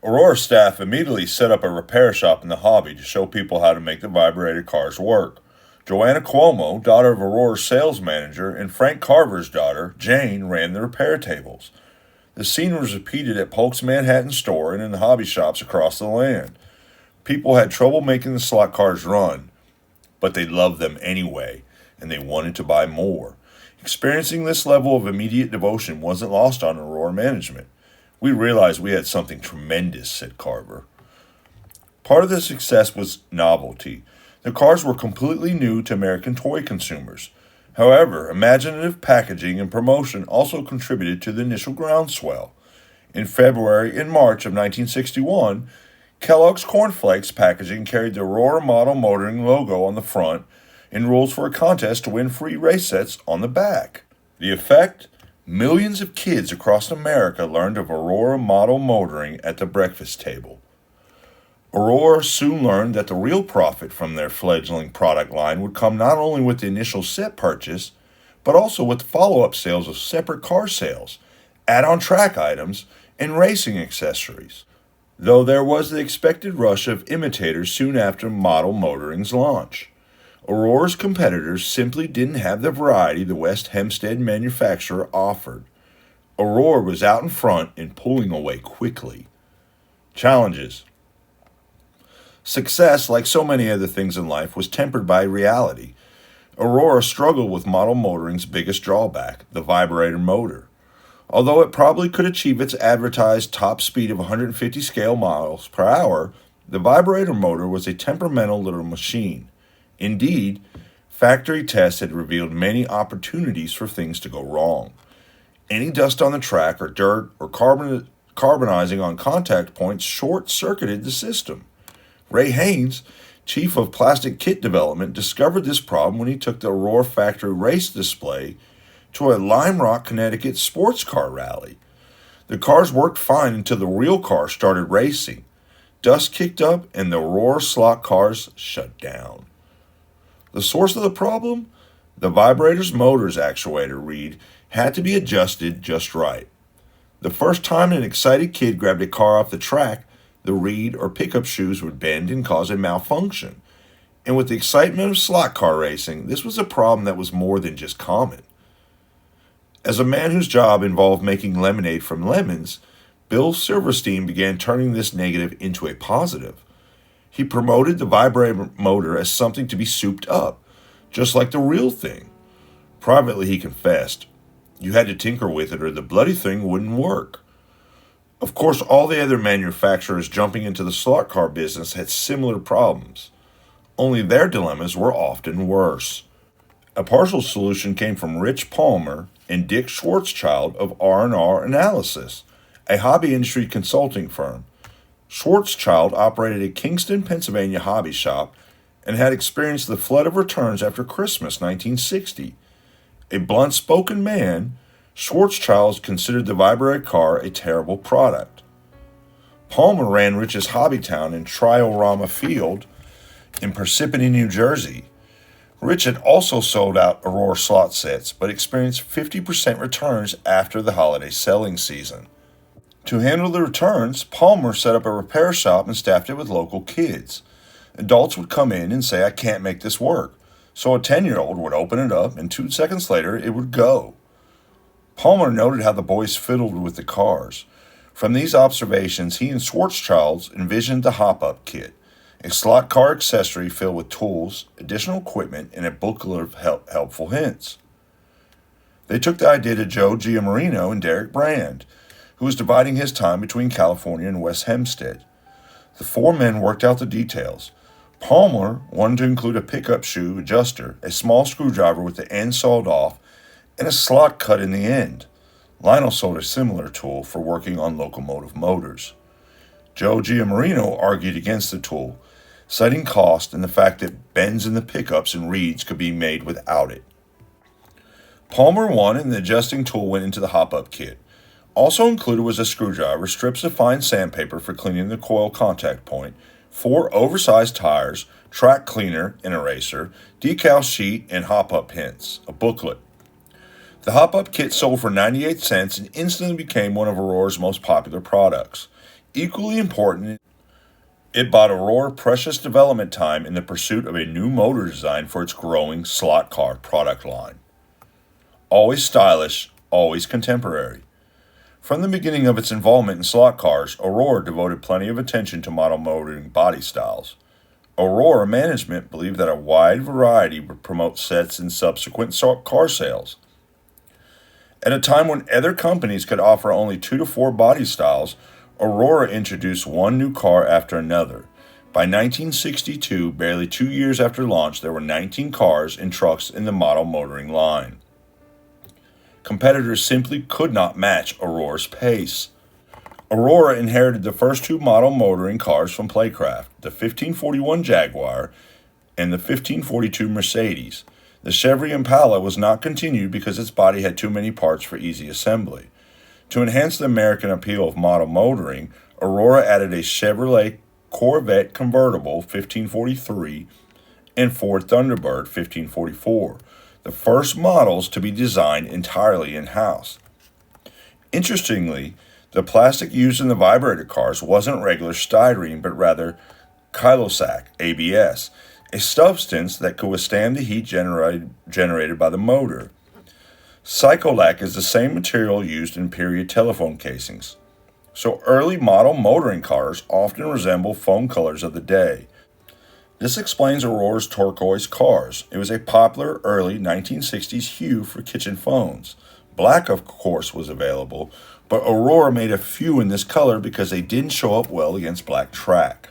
Aurora staff immediately set up a repair shop in the hobby to show people how to make the vibrated cars work. Joanna Cuomo, daughter of Aurora's sales manager, and Frank Carver's daughter, Jane, ran the repair tables. The scene was repeated at Polk's Manhattan store and in the hobby shops across the land. People had trouble making the slot cars run, but they loved them anyway, and they wanted to buy more. Experiencing this level of immediate devotion wasn't lost on Aurora management. We realized we had something tremendous, said Carver. Part of the success was novelty. The cars were completely new to American toy consumers. However, imaginative packaging and promotion also contributed to the initial groundswell. In February and March of 1961, Kellogg's Corn Flakes packaging carried the Aurora Model Motoring logo on the front and rules for a contest to win free race sets on the back. The effect? Millions of kids across America learned of Aurora Model Motoring at the breakfast table. Aurora soon learned that the real profit from their fledgling product line would come not only with the initial set purchase, but also with follow-up sales of separate car sales, add-on track items, and racing accessories. Though there was the expected rush of imitators soon after Model Motoring's launch. Aurora's competitors simply didn't have the variety the West Hempstead manufacturer offered. Aurora was out in front and pulling away quickly. Challenges. Success, like so many other things in life, was tempered by reality. Aurora struggled with Model Motoring's biggest drawback, the vibrator motor. Although it probably could achieve its advertised top speed of 150 scale miles per hour, the vibrator motor was a temperamental little machine. Indeed, factory tests had revealed many opportunities for things to go wrong. Any dust on the track or dirt or carbonizing on contact points short-circuited the system. Ray Haynes, chief of plastic kit development, discovered this problem when he took the Aurora factory race display to a Lime Rock, Connecticut sports car rally. The cars worked fine until the real car started racing. Dust kicked up and the Aurora Slot Cars shut down. The source of the problem? The vibrator's motor's actuator reed had to be adjusted just right. The first time an excited kid grabbed a car off the track, the reed or pickup shoes would bend and cause a malfunction. And with the excitement of slot car racing, this was a problem that was more than just common. As a man whose job involved making lemonade from lemons, Bill Silverstein began turning this negative into a positive. He promoted the vibrator motor as something to be souped up, just like the real thing. Privately, he confessed, "You had to tinker with it or the bloody thing wouldn't work." Of course, all the other manufacturers jumping into the slot car business had similar problems. Only their dilemmas were often worse. A partial solution came from Rich Palmer and Dick Schwarzschild of R&R Analysis, a hobby industry consulting firm. Schwarzschild operated a Kingston, Pennsylvania hobby shop and had experienced the flood of returns after Christmas 1960. A blunt-spoken man, Schwarzschild considered the vibrator car a terrible product. Palmer ran Rich's Hobby Town in Triorama Field in Parsippany, New Jersey. Rich had also sold out Aurora slot sets, but experienced 50% returns after the holiday selling season. To handle the returns, Palmer set up a repair shop and staffed it with local kids. Adults would come in and say, "I can't make this work." So a 10-year-old would open it up, and 2 seconds later, it would go. Palmer noted how the boys fiddled with the cars. From these observations, he and Schwarzschild envisioned the hop-up kit, a slot car accessory filled with tools, additional equipment, and a booklet of helpful hints. They took the idea to Joe Giamarino and Derek Brand, who was dividing his time between California and West Hempstead. The 4 men worked out the details. Palmer wanted to include a pickup shoe adjuster, a small screwdriver with the end sawed off, and a slot cut in the end. Lionel sold a similar tool for working on locomotive motors. Joe Giamarino argued against the tool, citing cost and the fact that bends in the pickups and reeds could be made without it. Palmer won, and the adjusting tool went into the hop-up kit. Also included was a screwdriver, strips of fine sandpaper for cleaning the coil contact point, 4 oversized tires, track cleaner and eraser, decal sheet, and hop-up hints, a booklet. The hop-up kit sold for 98 cents and instantly became one of Aurora's most popular products. Equally important, it bought Aurora precious development time in the pursuit of a new motor design for its growing slot car product line. Always stylish, always contemporary. From the beginning of its involvement in slot cars, Aurora devoted plenty of attention to model motoring body styles. Aurora management believed that a wide variety would promote sets in subsequent car sales. At a time when other companies could offer only 2 to 4 body styles, Aurora introduced one new car after another. By 1962, barely 2 years after launch, there were 19 cars and trucks in the model motoring line. Competitors simply could not match Aurora's pace. Aurora inherited the first 2 model motoring cars from Playcraft, the 1541 Jaguar and the 1542 Mercedes. The Chevy Impala was not continued because its body had too many parts for easy assembly. To enhance the American appeal of model motoring, Aurora added a Chevrolet Corvette convertible 1543 and Ford Thunderbird 1544, the first models to be designed entirely in-house. Interestingly, the plastic used in the vibrator cars wasn't regular styrene, but rather Kylosac, ABS, a substance that could withstand the heat generated by the motor. Cycolac is the same material used in period telephone casings. So early model motoring cars often resemble phone colors of the day. This explains Aurora's turquoise cars. It was a popular early 1960s hue for kitchen phones. Black, of course, was available, but Aurora made a few in this color because they didn't show up well against black track.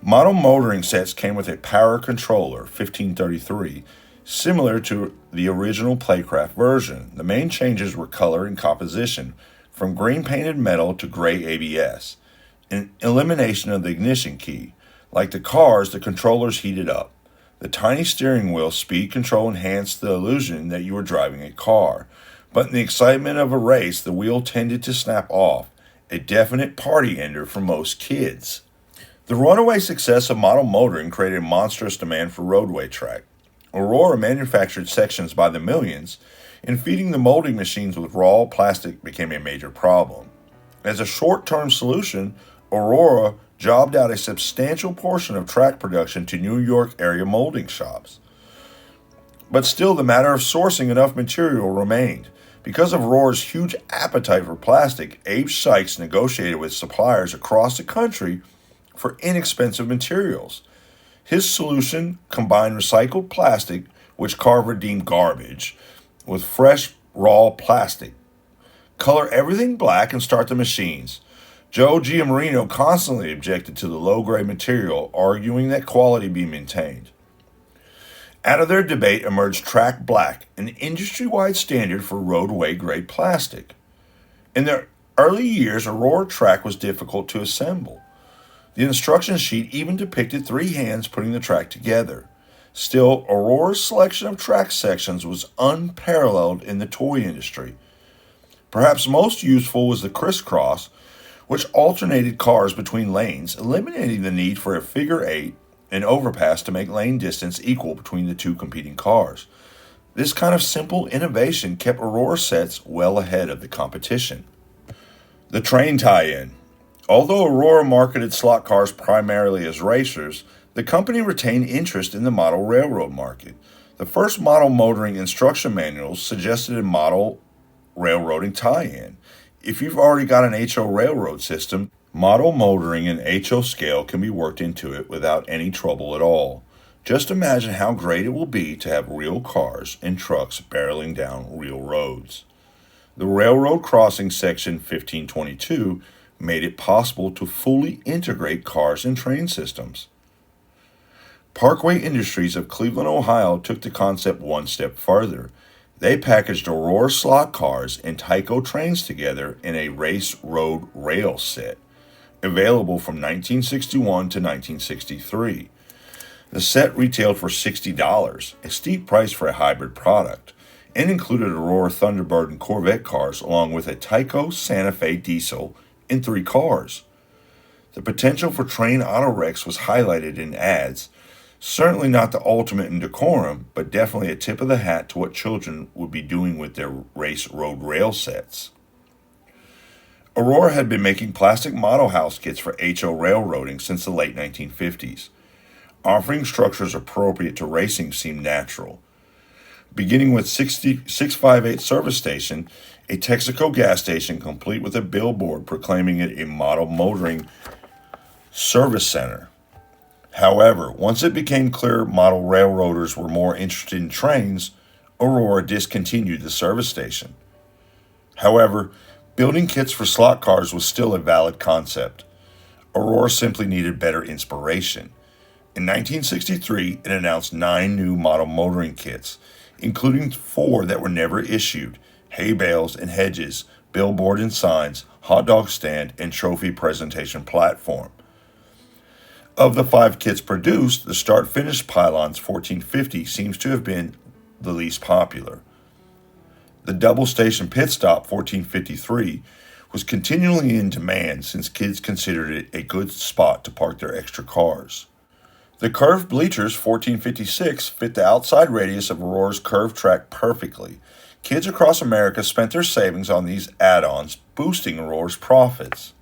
Model motoring sets came with a power controller, 1533, similar to the original Playcraft version. The main changes were color and composition, from green painted metal to gray ABS, and elimination of the ignition key. Like the cars, the controllers heated up. The tiny steering wheel speed control enhanced the illusion that you were driving a car, but in the excitement of a race, the wheel tended to snap off, a definite party ender for most kids. The runaway success of model motoring created a monstrous demand for roadway track. Aurora manufactured sections by the millions, and feeding the molding machines with raw plastic became a major problem. As a short-term solution, Aurora jobbed out a substantial portion of track production to New York area molding shops. But still, the matter of sourcing enough material remained. Because of Aurora's huge appetite for plastic, Abe Sykes negotiated with suppliers across the country for inexpensive materials. His solution combined recycled plastic, which Carver deemed garbage, with fresh, raw plastic. Color everything black and start the machines. Joe Giammarino constantly objected to the low-grade material, arguing that quality be maintained. Out of their debate emerged Track Black, an industry-wide standard for roadway-grade plastic. In the early years, Aurora track was difficult to assemble. The instruction sheet even depicted 3 hands putting the track together. Still, Aurora's selection of track sections was unparalleled in the toy industry. Perhaps most useful was the crisscross, which alternated cars between lanes, eliminating the need for a figure 8 and overpass to make lane distance equal between the 2 competing cars. This kind of simple innovation kept Aurora sets well ahead of the competition. The train tie-in. Although Aurora marketed slot cars primarily as racers, the company retained interest in the model railroad market. The first model motoring instruction manuals suggested a model railroading tie-in. If you've already got an HO railroad system, model motoring and HO scale can be worked into it without any trouble at all. Just imagine how great it will be to have real cars and trucks barreling down real roads. The Railroad Crossing Section 1522 made it possible to fully integrate cars and train systems. Parkway Industries of Cleveland, Ohio took the concept one step further. They packaged Aurora slot cars and Tyco trains together in a race road rail set, available from 1961 to 1963. The set retailed for $60, a steep price for a hybrid product, and included Aurora Thunderbird and Corvette cars along with a Tyco Santa Fe diesel and 3 cars. The potential for train auto wrecks was highlighted in ads. Certainly not the ultimate in decorum, but definitely a tip of the hat to what children would be doing with their race road rail sets. Aurora had been making plastic model house kits for HO railroading since the late 1950s. Offering structures appropriate to racing seemed natural. Beginning with 658 Service Station, a Texaco gas station complete with a billboard proclaiming it a model motoring service center. However, once it became clear model railroaders were more interested in trains, Aurora discontinued the service station. However, building kits for slot cars was still a valid concept. Aurora simply needed better inspiration. In 1963, it announced 9 new model motoring kits, including 4 that were never issued: hay bales and hedges, billboard and signs, hot dog stand, and trophy presentation platform. Of the 5 kits produced, the start-finish pylons 1450 seems to have been the least popular. The double-station pit stop 1453 was continually in demand since kids considered it a good spot to park their extra cars. The curved bleachers 1456 fit the outside radius of Aurora's curved track perfectly. Kids across America spent their savings on these add-ons, boosting Aurora's profits.